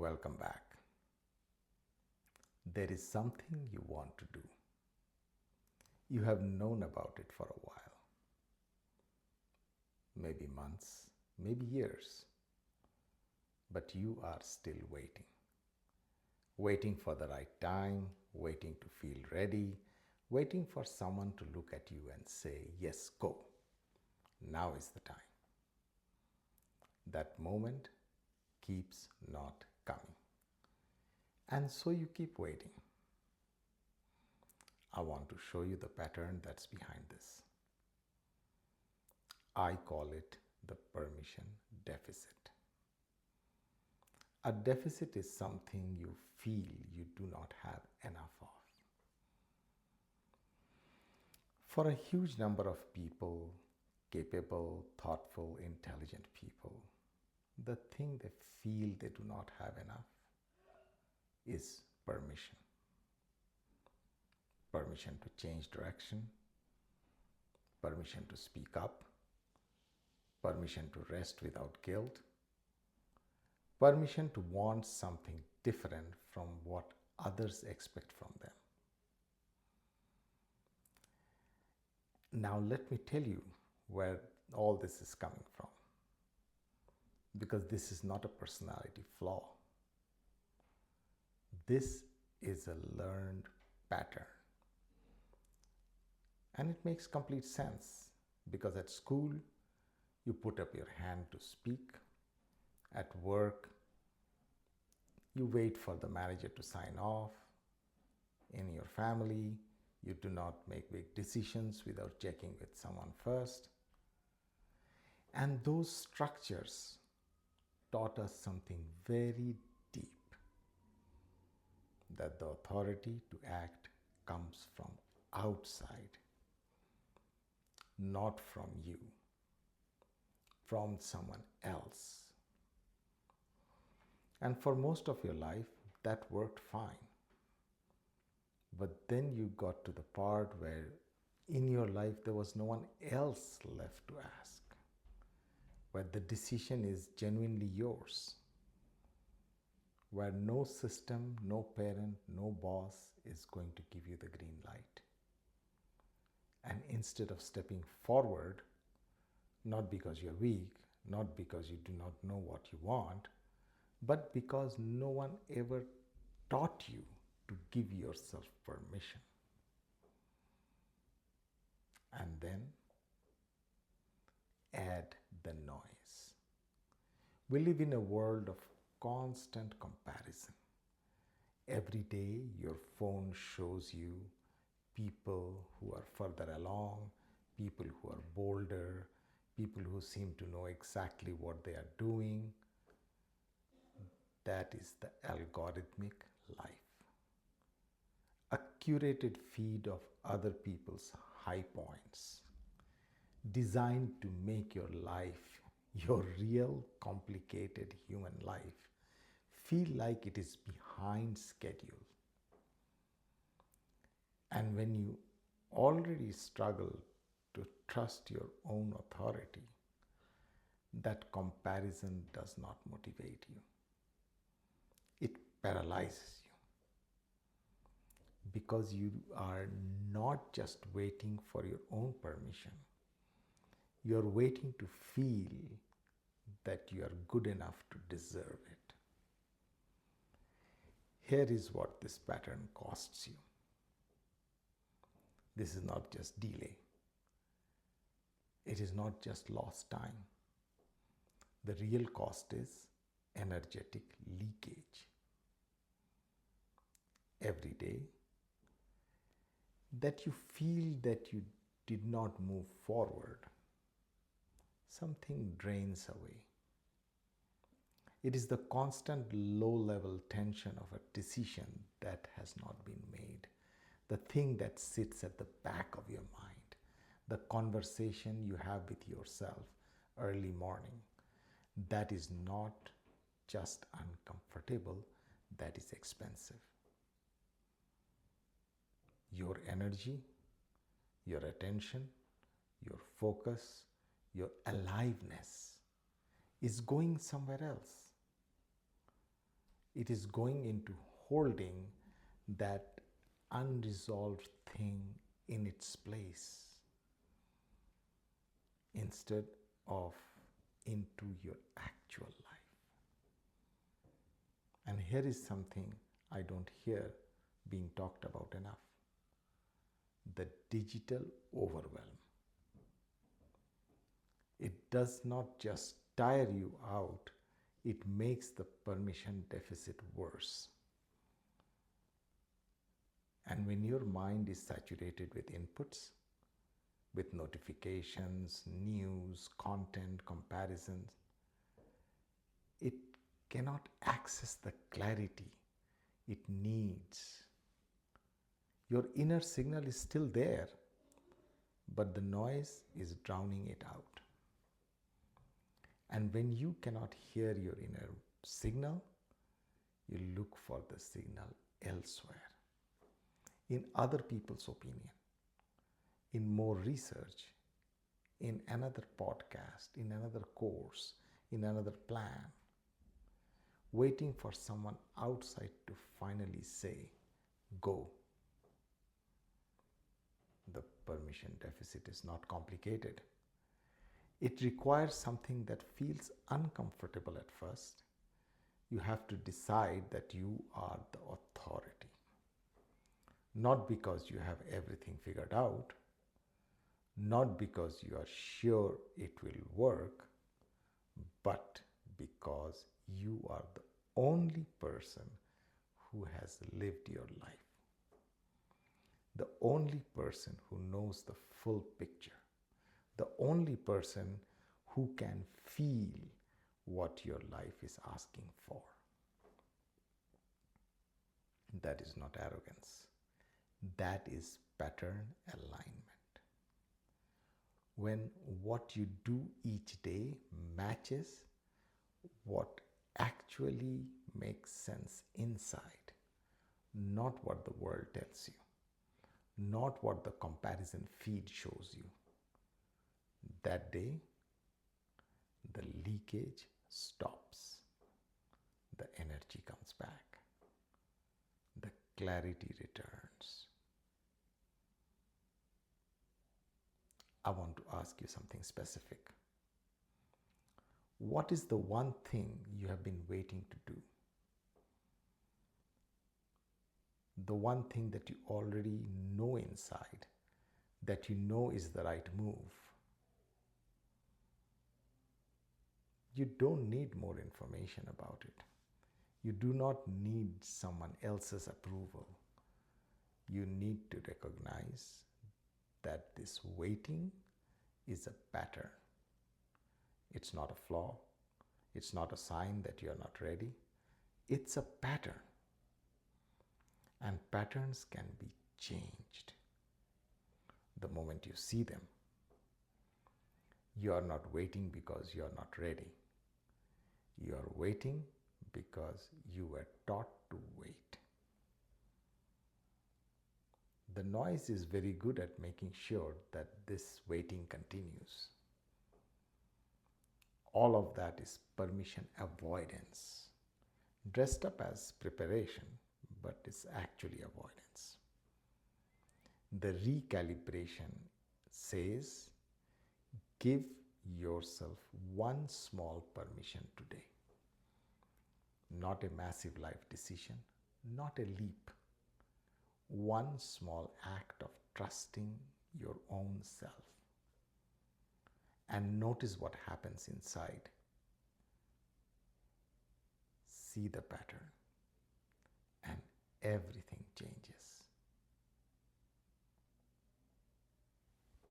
Welcome back. There is something you want to do. You have known about it for a while, maybe months, maybe years, but you are still waiting. Waiting for the right time, waiting to feel ready, waiting for someone to look at you and say, yes, go. Now is the time. That moment keeps not coming. And so you keep waiting. I want to show you the pattern that's behind this. I call it the permission deficit. A deficit is something you feel you do not have enough of. For a huge number of people, capable, thoughtful, intelligent people, the thing they feel they do not have enough is permission. Permission to change direction, permission to speak up, permission to rest without guilt, permission to want something different from what others expect from them. Now, let me tell you where all this is coming from, because this is not a personality flaw. This is a learned pattern. And it makes complete sense, because at school, you put up your hand to speak. At work, you wait for the manager to sign off. In your family, you do not make big decisions without checking with someone first. And those structures taught us something very deep, that the authority to act comes from outside, not from you, from someone else. And for most of your life, that worked fine. But then you got to the part where in your life there was no one else left to ask, where the decision is genuinely yours, where no system, no parent, no boss is going to give you the green light. And instead of stepping forward, not because you're weak, not because you do not know what you want, but because no one ever taught you to give yourself permission. And then add the noise. We live in a world of constant comparison. Every day your phone shows you people who are further along, people who are bolder, people who seem to know exactly what they are doing. That is the algorithmic life. A curated feed of other people's high points, designed to make your life, your real complicated human life, feel like it is behind schedule. And when you already struggle to trust your own authority, that comparison does not motivate you. It paralyzes you, because you are not just waiting for your own permission. You're waiting to feel that you are good enough to deserve it. Here is what this pattern costs you. This is not just delay. It is not just lost time. The real cost is energetic leakage. Every day that you feel that you did not move forward, something drains away. It is the constant low-level tension of a decision that has not been made, the thing that sits at the back of your mind, the conversation you have with yourself early morning. That is not just uncomfortable, that is expensive. Your energy, your attention, your focus, your aliveness is going somewhere else. It is going into holding that unresolved thing in its place instead of into your actual life. And here is something I don't hear being talked about enough: the digital overwhelm. It does not just tire you out, it makes the permission deficit worse. And when your mind is saturated with inputs, with notifications, news, content, comparisons, it cannot access the clarity it needs. Your inner signal is still there, but the noise is drowning it out. And when you cannot hear your inner signal, you look for the signal elsewhere, in other people's opinion, in more research, in another podcast, in another course, in another plan, waiting for someone outside to finally say, go. The permission deficit is not complicated. It requires something that feels uncomfortable at first. You have to decide that you are the authority. Not because you have everything figured out, not because you are sure it will work, but because you are the only person who has lived your life. The only person who knows the full picture. The only person who can feel what your life is asking for. That is not arrogance. That is pattern alignment. When what you do each day matches what actually makes sense inside, not what the world tells you, not what the comparison feed shows you. That day, the leakage stops, the energy comes back, the clarity returns. I want to ask you something specific. What is the one thing you have been waiting to do? The one thing that you already know inside, that you know is the right move. You don't need more information about it. You do not need someone else's approval. You need to recognize that this waiting is a pattern. It's not a flaw. It's not a sign that you are not ready. It's a pattern. And patterns can be changed the moment you see them. You are not waiting because you are not ready. You are waiting because you were taught to wait. The noise is very good at making sure that this waiting continues. All of that is permission avoidance, dressed up as preparation, but it's actually avoidance. The recalibration says, give yourself one small permission today. Not a massive life decision, not a leap. One small act of trusting your own self. And notice what happens inside. See the pattern, and everything changes.